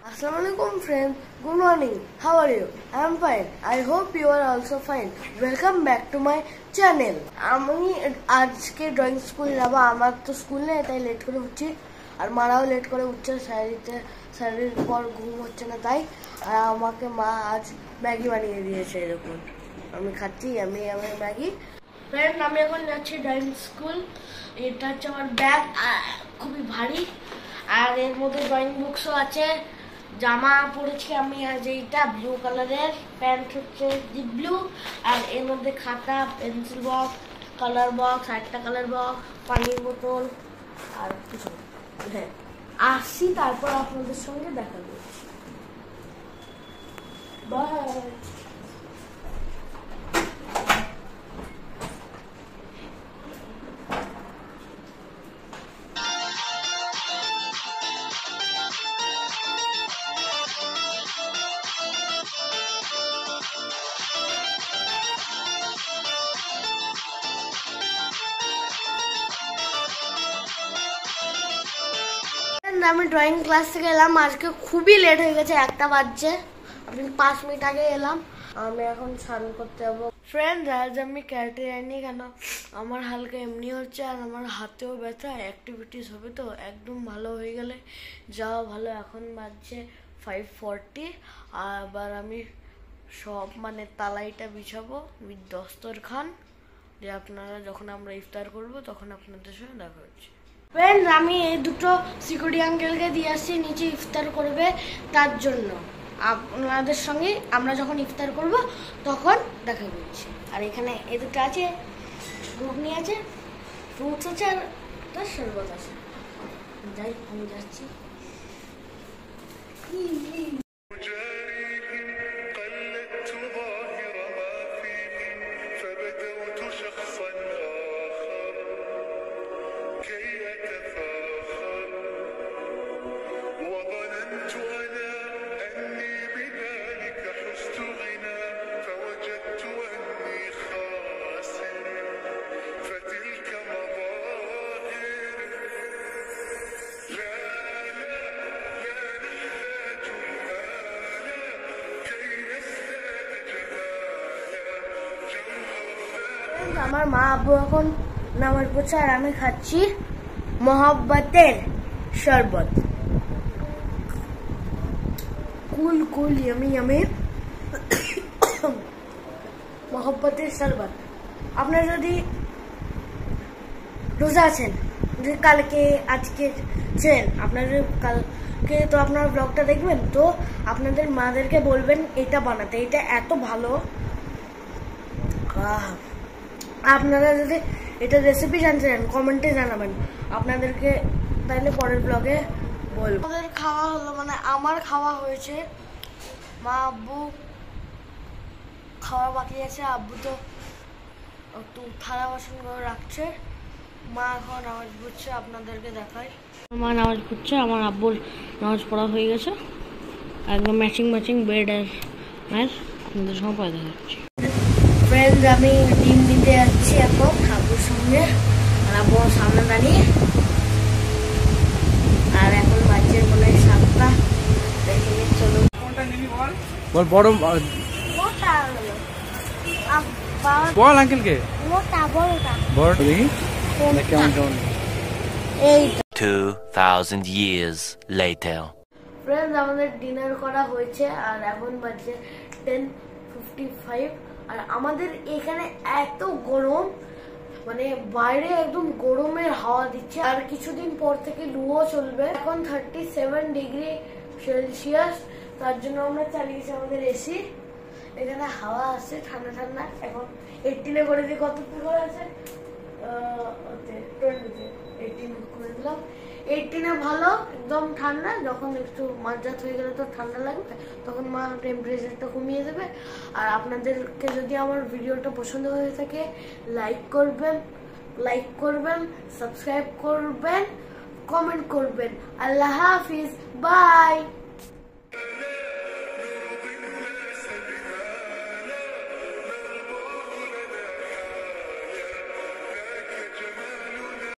Assalamualaikum friends, good morning, how are you? I am fine, I hope you are also fine. Welcome back to my channel. আমি আজকে drawing school যাব, আমার তো school নেই তাই late করে উঠছি আর মারাও লেট করে উঠছে, স্যারের পর ঘুম হচ্ছে না তাই। আর আমাকে মা আজ ম্যাগি বানিয়ে দিয়েছে, দেখুন আমি খাচ্ছি আমি ম্যাগি। ফ্রেন্ড আমি এখন যাচ্ছি ড্রয়িং স্কুল। এটা হচ্ছে আমার ব্যাগ, খুবই ভারী আর এর মধ্যে ড্রয়িং বুকসও আছে। জামা পরেছি আমি আজ এইটা ব্লু কালারের, প্যান্ট হচ্ছে ডিপ ব্লু, আর এর মধ্যে খাতা, পেন্সিল বক্স, কালার বক্স, একটা কালার বক্স, পানির বোতল আর কিছু। হ্যাঁ আসছি, তারপর আপনাদের সঙ্গে দেখা করছি। বাই। আমি ড্রয়িং ক্লাস থেকে এলাম, আজকে খুবই লেট হয়ে গেছে, 1টা বাজছে। আমি 5 মিনিট আগে এলাম। আমি এখন স্নান করতে যাবো। ফ্রেন্ড আজ আমি ক্যারাটে যাইনি, কেন আমার হালকা এমনি হচ্ছে আর আমার হাতেও ব্যথা, অ্যাক্টিভিটিস হবে তো একদম ভালো হয়ে গেলে যাওয়া ভালো। এখন বাজছে 5:40, আবার আমি সব তালাইটা বিছাবো উইথ দস্তরখান, যে আপনারা যখন আমরা ইফতার করব তখন আপনাদের সঙ্গে দেখা হচ্ছে। ফ্রেন্ড আমি এই দুটো সিকিউরিটি আঙ্কেলকে দিয়ে আসছি নিচে ইফতার করবে, তার জন্য আপনাদের সঙ্গে আমরা যখন ইফতার করব তখন দেখা করছি। আর এখানে এই দুটো আছে, ঘুগনি আছে, ফ্রুটস আছে আর তার শরবত আছে। যাই আমি যাচ্ছি। আমার মা আব্বু এখন নামাজ পড়ছে আর আমি খাচ্ছি মহব্বতের শরবত, কুল কুল ইয়ামি ইয়ামি মহব্বতের শরবত। আপনারা যদি রোজা আছেন, যদি কালকে আজকে ছিলেন, আপনারা কালকে তো আপনার ব্লগটা দেখবেন, তো আপনাদের মাদেরকে বলবেন এটা বানাতে, এটা এত ভালো। আপনারা যদি এটা রেসিপি জানতে চান কমেন্টে জানাবেন, আপনাদেরকে তাহলে পরের ব্লগে বলবো। আমাদের খাওয়া হলো, আমার খাওয়া হয়েছে, মা আব্বু খাওয়া বাকি আছে, আব্বু তো একটু থালা বাসন করে রাখছে, মা এখন নামাজ পড়ছে, আপনাদেরকে দেখাই। মা নামাজ পড়ছে, আমার আব্বুর নামাজ পড়া হয়ে গেছে, একদম ম্যাচিং বেড আর ম্যাচ আপনাদের সঙ্গে পরে দেখা যাচ্ছে। ফ্রেন্ড আমি ডিম দিতে যাচ্ছি এখন আব্বুর সঙ্গে, আর আব্বুর সামনে দাঁড়িয়ে, আর এখন বাজছে মনে হয় 7টা। দেখে নিন, চলো বল বড় বল আঙ্কেলকে বড় দেখি কেমন কেমন। এই 2000 years later. ফ্রেন্ড আমাদের ডিনার করা হয়েছে আর এখন বাজছে 10:55, আর আমাদের এখানে এত গরম, বাইরে একদম গরমের হাওয়া দিচ্ছে, আর কিছুদিন পর থেকে লুও চলবে। এখন 37 ডিগ্রি সেলসিয়াস, তার জন্য আমরা চালিয়েছি আমাদের এসি। এখানে হাওয়া আসছে ঠান্ডা ঠান্ডা। এখন 18 করে দিয়ে কত করে আছে, 18 করে দিলাম। 18 ভালো, একদম ঠান্ডা। যখন একটু মাঝরাত হয়ে গেলে তো ঠান্ডা লাগবে, তখন মা টেম্পারেচারটা কমিয়ে দেবে। আর আপনাদেরকে যদি আমার ভিডিওটা পছন্দ হয়ে থাকে লাইক করবেন, সাবস্ক্রাইব করবেন, কমেন্ট করবেন। আল্লাহ হাফিজ, বাই।